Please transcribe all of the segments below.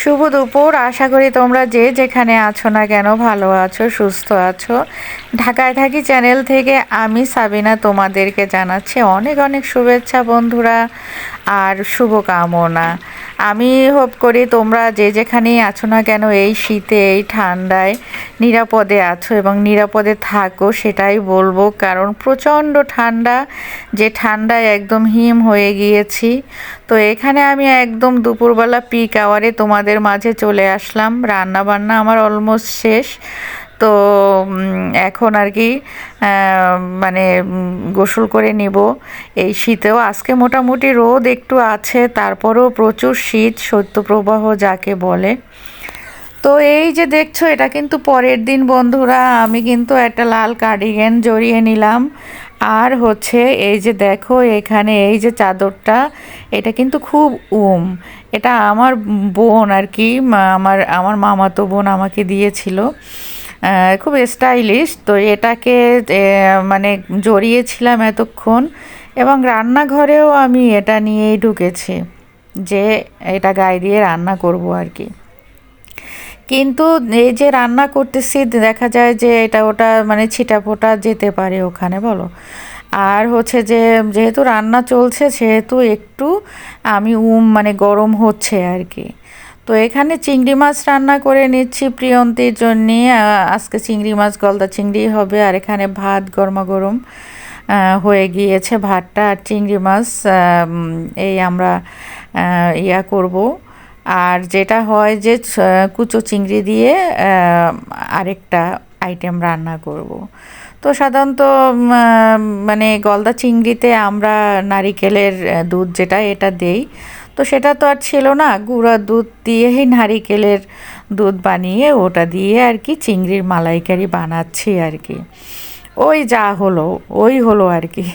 শুভ দুপুর। আশা করি তোমরা যে যেখানে আছো না কেন ভালো আছো, সুস্থ আছো। ঢাকায় থাকি চ্যানেল থেকে আমি সাবিনা তোমাদেরকে জানাচ্ছি অনেক অনেক শুভেচ্ছা বন্ধুরা আর শুভকামনা। আমি হোপ করি তোমরা যে যেখানেই আছো না কেন এই শীতে এই ঠান্ডায় নিরাপদে আছো এবং নিরাপদে থাকো, সেটাই বলবো। কারণ প্রচণ্ড ঠান্ডা, যে ঠান্ডায় একদম হিম হয়ে গিয়েছি। তো এখানে আমি একদম দুপুরবেলা পিক আওয়ারে তোমাদের মাঝে চলে আসলাম। রান্না বান্না আমার অলমোস্ট শেষ। তো এখন আর কি মানে গোসল করে নিব এই শীতেও। আজকে মোটামুটি রোদ একটু আছে, তারপরেও প্রচুর শীত, শৈত্যপ্রবাহ যাকে বলে। তো এই যে দেখছো, এটা কিন্তু পরের দিন বন্ধুরা। আমি কিন্তু একটা লাল কার্ডিগান জড়িয়ে নিলাম। আর হচ্ছে এই যে দেখো এখানে এই যে চাদরটা, এটা কিন্তু খুব এটা আমার বোন আর কি, আমার আমার মামাতো বোন আমাকে দিয়েছিল। খুব স্টাইলিশ। তো এটাকে মানে জড়িয়েছিলাম এতক্ষণ, এবং রান্নাঘরেও আমি এটা নিয়েই ঢুকেছি যে এটা গায়ে দিয়ে রান্না করব আর কি। কিন্তু এই যে রান্না করতেছি দেখা যায় যে এটা ওটা মানে ছিটাফোটা যেতে পারে ওখানে, বলো। আর হচ্ছে যে যেহেতু রান্না চলছে সেহেতু একটু আমি মানে গরম হচ্ছে আর কি। তো এখানে চিংড়ি মাছ রান্না করে নিচ্ছি প্রিয়ন্তীর জন্যে। আজকে চিংড়ি মাছ, গলদা চিংড়ি হবে। আর এখানে ভাত গরমাগরম হয়ে গিয়েছে, ভাতটা আর চিংড়ি মাছ এই আমরা ইয়া করব। আর যেটা হয় যে কুচো চিংড়ি দিয়ে আরেকটা আইটেম রান্না করব। তো সাধারণত মানে গলদা চিংড়িতে আমরা নারিকেলের দুধ যেটা এটা দেই। তো সেটা তো আর ছিল না, গুঁড়া দুধ দিয়েই নারিকেলের দুধ বানিয়ে ওটা দিয়ে আর কি চিংড়ির মালাইকারি বানাচ্ছি আর কি। ওই যা হলো ওই হলো আর কি।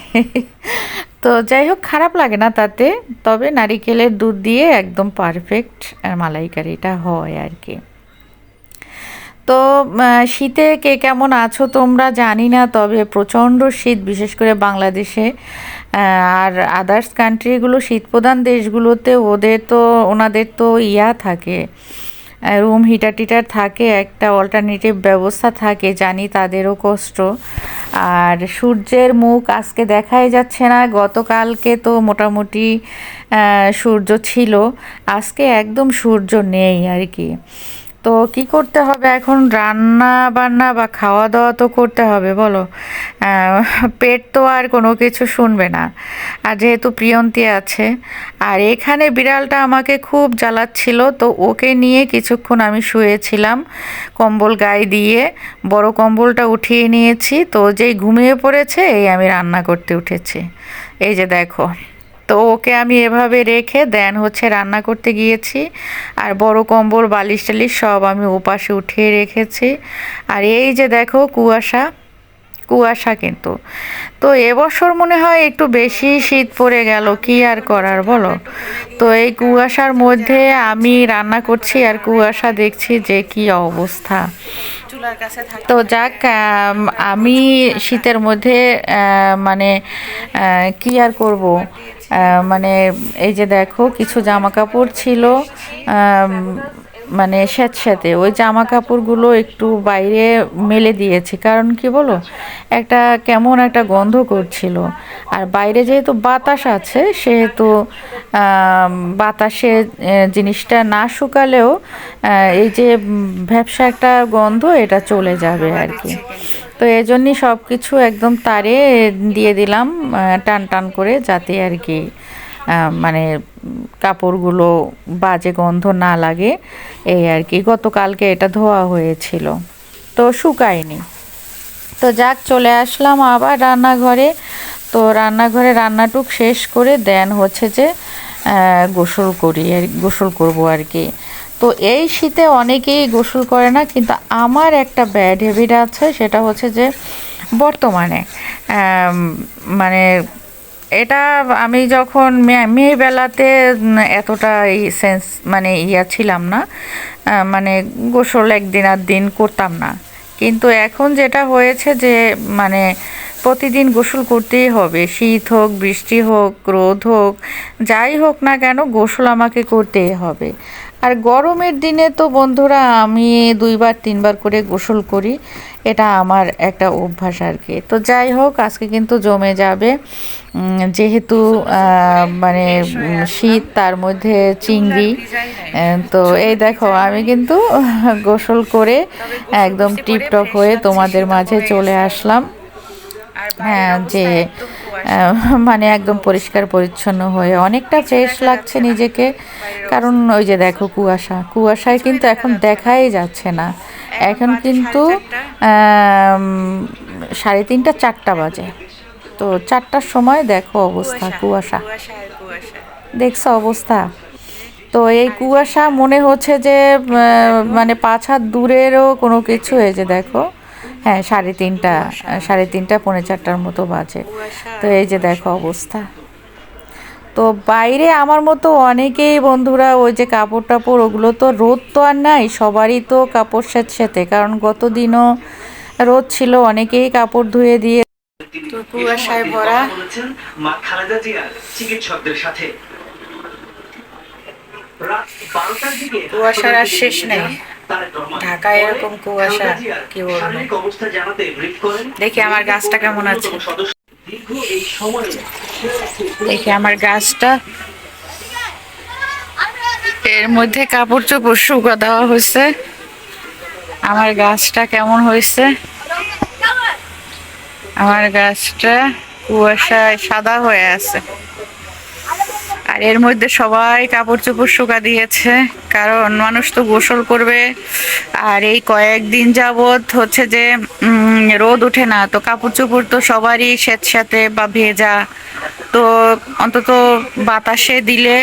তো যাই হোক, খারাপ লাগে না তাতে। তবে নারিকেলের দুধ দিয়ে একদম পারফেক্ট মালাইকারিটা হয় আর কি। তো শীতে কে কেমন আছো তোমরা জানি না, তবে প্রচণ্ড শীত, বিশেষ করে বাংলাদেশে। আর আদার্স কান্ট্রিগুলো, শীতপ্রধান দেশগুলোতে ওনাদের তো থাকে, রুম হিটার টিটার থাকে, একটা অল্টারনেটিভ ব্যবস্থা থাকে। জানি তাদেরও কষ্ট। আর সূর্যের মুখ আজকে দেখাই যাচ্ছে না। গতকালকে তো মোটামুটি সূর্য ছিল, আজকে একদম সূর্য নেই আর কি। তো কি করতে হবে এখন? রান্না বান্না বা খাওয়া দাওয়া তো করতে হবে, বলো। পেট তো আর কোনো কিছু শুনবে না। আর যেহেতু প্রিয়ন্তী আছে, আর এখানে বিড়ালটা আমাকে খুব জ্বালাচ্ছিল, তো ওকে নিয়ে কিছুক্ষণ আমি শুয়েছিলাম কম্বল গায়ে দিয়ে। বড় কম্বলটা উঠিয়ে নিয়েছি, তো যেই ঘুমিয়ে পড়েছে এই আমি রান্না করতে উঠেছি। এই যে দেখো, তো ওকে আমি এভাবে রেখে দেন হচ্ছে রান্না করতে গিয়েছি। আর বড় কম্বল বালিশ টালিশ সব আমি ওপাশে উঠিয়ে রেখেছি। আর এই যে দেখো কুয়াশা কুয়াশা কিন্তু। তো এবছর মনে হয় একটু বেশি শীত পড়ে গেল, কি আর করার বলো। তো এই কুয়াশার মধ্যে আমি রান্না করছি আর কুয়াশা দেখছি যে কি অবস্থা। তো যাক, আমি শীতের মধ্যে মানে কি আর করব। মানে এই যে দেখো কিছু জামা কাপড় ছিল মানে স্যাঁতস্যাঁতে, ওই জামা কাপড়গুলো একটু বাইরে মেলে দিয়েছি। কারণ কি বলো, একটা কেমন একটা গন্ধ করছিল। আর বাইরে যেহেতু বাতাস আছে সেহেতু বাতাসে জিনিসটা না শুকালেও এই যে ভ্যাপসা একটা গন্ধ এটা চলে যাবে আর কি। তো এই জন্যই সব কিছু একদম তারে দিয়ে দিলাম টান টান করে, যাতে আর কি মানে কাপড়গুলো বাজে গন্ধ না লাগে এই আর কি। গতকালকে এটা ধোয়া হয়েছিল, তো শুকায়নি। তো যাক, চলে আসলাম আবার রান্নাঘরে। তো রান্নাঘরে রান্নাটুক শেষ করে দেন হচ্ছে যে গোসল করব আর কি। তো এই শীতে অনেকেই গোসল করে না, কিন্তু আমার একটা ব্যাড হ্যাবিট আছে, সেটা হচ্ছে যে বর্তমানে মানে এটা আমি যখন মেয়েবেলাতে এতটা এই সেন্স মানে ছিলাম না, মানে গোসল একদিন আর দিন করতাম না। কিন্তু এখন যেটা হয়েছে যে মানে প্রতিদিন গোসল করতেই হবে, শীত হোক, বৃষ্টি হোক, রোদ হোক, যাই হোক না কেন গোসল আমাকে করতেই হবে। আর গরমের দিনে তো বন্ধুরা আমি 2-3 বার করে গোসল করি, এটা আমার একটা অভ্যাস আর কি। তো যাই হোক, আজকে কিন্তু জমে যাবে যেহেতু মানে শীত, তার মধ্যে চিংড়ি। তো এই দেখো আমি কিন্তু গোসল করে একদম টিপটপ হয়ে তোমাদের মাঝে চলে আসলাম। হ্যাঁ, যে মানে একদম পরিষ্কার পরিচ্ছন্ন হয়ে অনেকটা ফ্রেশ লাগছে নিজেকে। কারণ ওই যে দেখো কুয়াশা, কুয়াশায় কিন্তু এখন দেখাই যাচ্ছে না। এখন কিন্তু 3:30 4টা বাজে। তো 4টার সময় দেখো অবস্থা, কুয়াশা দেখছো অবস্থা। তো এই কুয়াশা মনে হচ্ছে যে মানে 5 হাত দূরেরও কোনো কিছু। এই যে দেখো, হ্যাঁ 3:30, 3:30 3:45 মতো বাজে। তো এই যে দেখো অবস্থা। তো বাইরে আমার মতো অনেকেই বন্ধুরা ওই যে কাপড় টাপড়, ওগুলো তো রোদ তো আর নাই, সবারই তো কাপড় সেচেতে, কারণ গত দিনও রোদ ছিল, অনেকেই কাপড় ধুয়ে দিয়ে। তো কুয়াশায় ভরা, মা খালেদা জিয়ার চিকিৎসকদের সাথে কুয়াশার আর শেষ নেই। ঢাকায় এরকম কুয়াশা কি বলবো। দেখি আমার গাছটা কেমন আছে, দেখি আমার গাছটা, এর মধ্যে কাপড় চোপড় শুকা দেওয়া হয়েছে। আমার গাছটা কেমন হয়েছে, আমার গাছটা কুয়াশায় সাদা হয়ে আছে। আর এর মধ্যে সবাই কাপড় চোপড় শুকা দিয়েছে, কারণ মানুষ তো গোসল করবে। আর এই কয়েকদিন যাবৎ হচ্ছে যে রোদ ওঠে না, তো কাপড় চোপড় তো সবারই স্যাঁতস্যাঁতে বা ভেজা। তো অন্তত বাতাসে দিলে,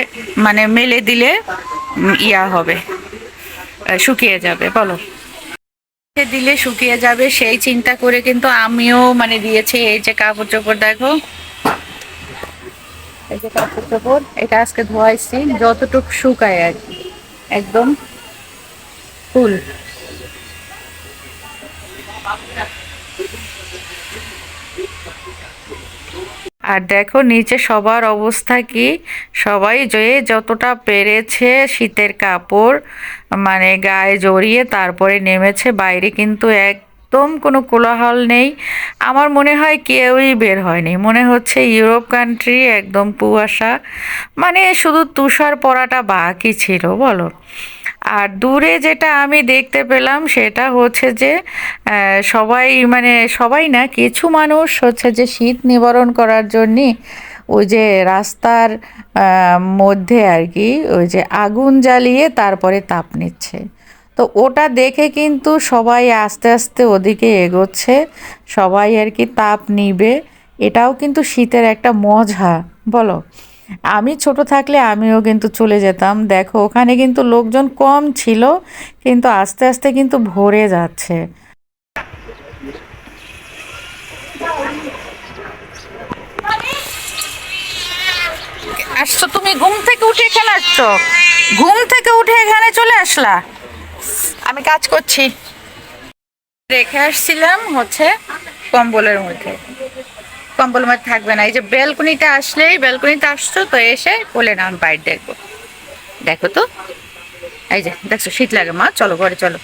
মানে মেলে দিলে ইয়া হবে, শুকিয়ে যাবে, বলো দিলে শুকিয়ে যাবে, সেই চিন্তা করে কিন্তু আমিও মানে দিয়েছি। এই যে কাপড় চোপড় দেখো, এই যে কাপড় চোপড়, এটা আজকে ধোয়াইছি, যতটুকু শুকায় আর কি, একদম ফুল। আর দেখো নিচে সবার অবস্থা কি, সবাই যে যতটা পেরেছে শীতের কাপড় মানে গায়ে জড়িয়ে তারপরে নেমেছে বাইরে, কিন্তু একদম কোনো কোলাহল নেই। আমার মনে হয় কেউই বের হয়নি, মনে হচ্ছে ইউরোপ কান্ট্রি একদম কুয়াশা, মানে শুধু তুষার পড়াটা বাকি ছিল, বলো। আর দূরে যেটা আমি দেখতে পেলাম সেটা হচ্ছে যে সবাই, মানে সবাই না, কিছু মানুষ হচ্ছে যে শীত নিবারণ করার জন্যে ওই যে রাস্তার মধ্যে আর কি ওই যে আগুন জ্বালিয়ে তারপরে তাপ নিচ্ছে। তো ওটা দেখে কিন্তু সবাই আস্তে আস্তে ওদিকে এগোচ্ছে, সবাই আর কি তাপ নিবে। এটাও কিন্তু শীতের একটা মজা, বলো। আমি ছোট থাকলে আমিও কিন্তু চলে যেতাম, দেখো ওখানে কিন্তু লোকজন কম ছিল, কিন্তু আস্তে আস্তে কিন্তু ভরে যাচ্ছে। আসছো তুমি ঘুম থেকে উঠে এখানে আসছো, ঘুম থেকে উঠে এখানে চলে আসলা। আমি কাজ করছি, রেখে আসছিলাম হচ্ছে কম্বলের মধ্যে, কম্বল মধ্যে থাকবে না। এই যে ব্যালকনিটা আসলেই, ব্যালকনিতে আসছো তো এসে বলে না আমি বাইরে দেখবো, দেখো তো এই যে দেখছো শীত লাগে, মা চলো ঘরে চলো।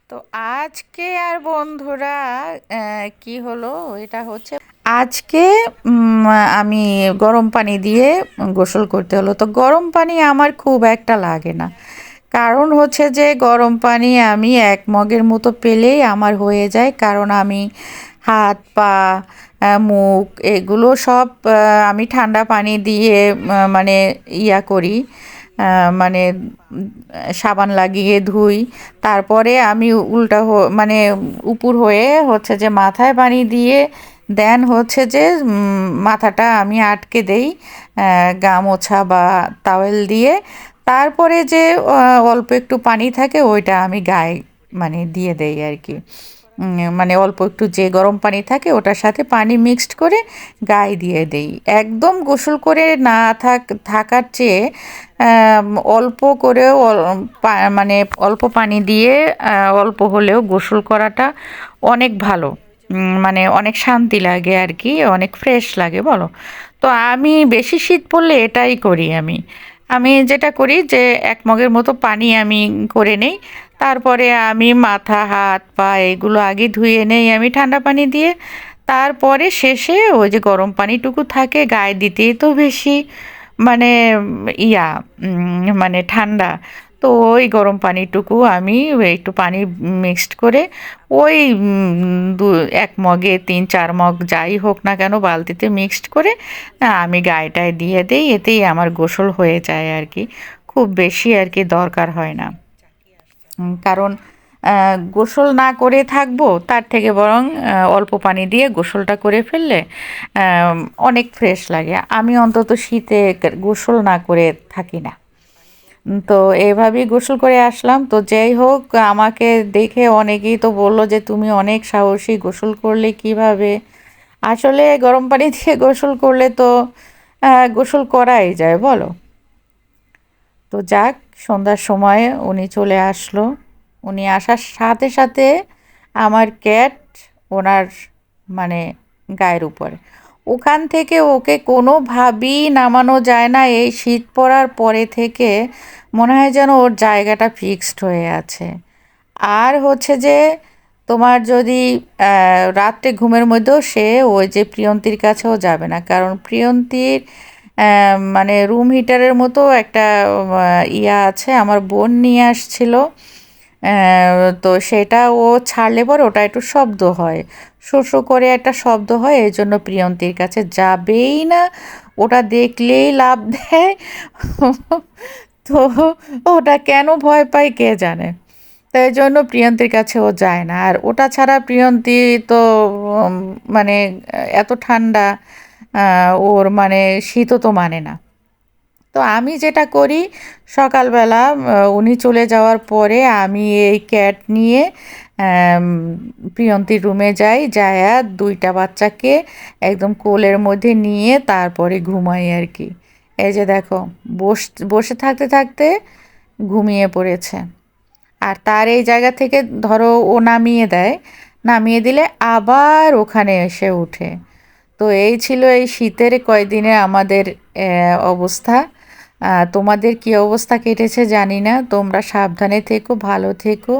তো আজকে আর বন্ধুরা কি হলো, এটা হচ্ছে আজকে আমি গরম পানি দিয়ে গোসল করতে হলো। তো গরম পানি আমার খুব একটা লাগে না, কারণ হচ্ছে যে গরম পানি আমি 1 মগের মতো পেলেই আমার হয়ে যায়, কারণ আমি হাত পা মুখ এগুলো সব আমি ঠান্ডা পানি দিয়ে মানে ইয়া করি, মানে সাবান লাগিয়ে ধুই। তারপরে আমি মানে উপর হয়ে হচ্ছে যে মাথায় পানি দিয়ে দেন হচ্ছে যে মাথাটা আমি আটকে দেই গামোছা বা টাওয়েল দিয়ে। তারপরে যে অল্প একটু পানি থাকে ওইটা আমি গায়ে মানে দিয়ে দেই আর কি। মানে অল্প একটু যে গরম পানি থাকে ওটার সাথে পানি মিক্সড করে গায়ে দিয়ে দেই। একদম গোসল করে না থাকার চেয়ে অল্প করেও মানে অল্প পানি দিয়ে অল্প হলেও গোসল করাটা অনেক ভালো। মানে অনেক শান্তি লাগে আর কি, অনেক ফ্রেশ লাগে, বলো। তো আমি বেশি শীত পড়লে এটাই করি আমি। আমি যেটা করি যে ১ মগের মতো পানি আমি করে নেই। তারপরে আমি মাথা, হাত, পা এগুলো আগে ধুয়ে নেই আমি ঠান্ডা পানি দিয়ে। তারপরে শেষে ওই যে গরম পানিটুকু থাকে গায়ে দিতেই তো বেশি মানে মানে ঠান্ডা। তো ওই গরম পানিটুকু আমি একটু পানি মিক্সড করে ওই ১ মগে ৩-৪ মগ যাই হোক না কেন বালতিতে মিক্সড করে আমি গায়েটায় দিয়ে দেই। এতেই আমার গোসল হয়ে যায় আর কি। খুব বেশি আর কি দরকার হয় না। কারণ গোসল না করে থাকবো তার থেকে বরং অল্প পানি দিয়ে গোসলটা করে ফেললে আম অনেক ফ্রেশ লাগে। আমি অন্তত শীতে গোসল না করে থাকি না। তো এভাবেই গোসল করে আসলাম। তো যাই হোক আমাকে দেখে অনেকেই তো বলল যে, "তুমি অনেক সাহসী, গোসল করলে কিভাবে?" আসলে গরম পানি দিয়ে গোসল করলে তো গোসল করাই যায় বলো? তো যাক সন্ধ্যার সময় উনি চলে আসলো। উনি আসার সাথে সাথে আমার ক্যাট ওনার মানে গায়ের উপরে। ওখান থেকে ওকে কোনোভাবেই নামানো যায় না। এই শীত পড়ার পরে থেকে মনে হয় যেন ওর জায়গাটা ফিক্সড হয়ে আছে। আর হচ্ছে যে তোমার যদি রাত্রে ঘুমের মধ্যেও সে ওই যে প্রিয়ন্তীর কাছেও যাবে না। কারণ প্রিয়ন্তীর মানে রুম হিটারের মতো একটা ইয়া আছে আমার বোন নিয়ে আসছিল। তো সেটা ও ছাড়লে পরে ওটা একটু শব্দ হয়। শো, শো করে একটা শব্দ হয় এজন্য প্রিয়ন্তীর কাছে যাবেই না। ওটা দেখলেই লাফ দেয়। তো ওটা কেন ভয় পায় কে জানে? তো এজন্য প্রিয়ন্তীর কাছে ও যায় না। আর ওটা ছাড়া প্রিয়ন্তী তো উম মানে এত ঠান্ডা ওর মানে শীতও তো মানে না। তো আমি যেটা করি সকালবেলা উনি চলে যাওয়ার পরে আমি এই ক্যাট নিয়ে আম প্রিয়ন্তীর রুমে যাই। যাইয়া ২ টা বাচ্চাকে একদম কোলের মধ্যে নিয়ে তারপরে ঘুমাই আর কি। এই যে দেখো বসে থাকতে থাকতে ঘুমিয়ে পড়েছে। আর তার এই জায়গা থেকে ধরো ও নামিয়ে দেয়। নামিয়ে দিলে আবার ওখানে এসে উঠে। তো এই ছিল এই শীতের কয়দিনে আমাদের অবস্থা। তোমাদের কি অবস্থা কেটেছে জানি না। তোমরা সাবধানে থেকো, ভালো থেকো।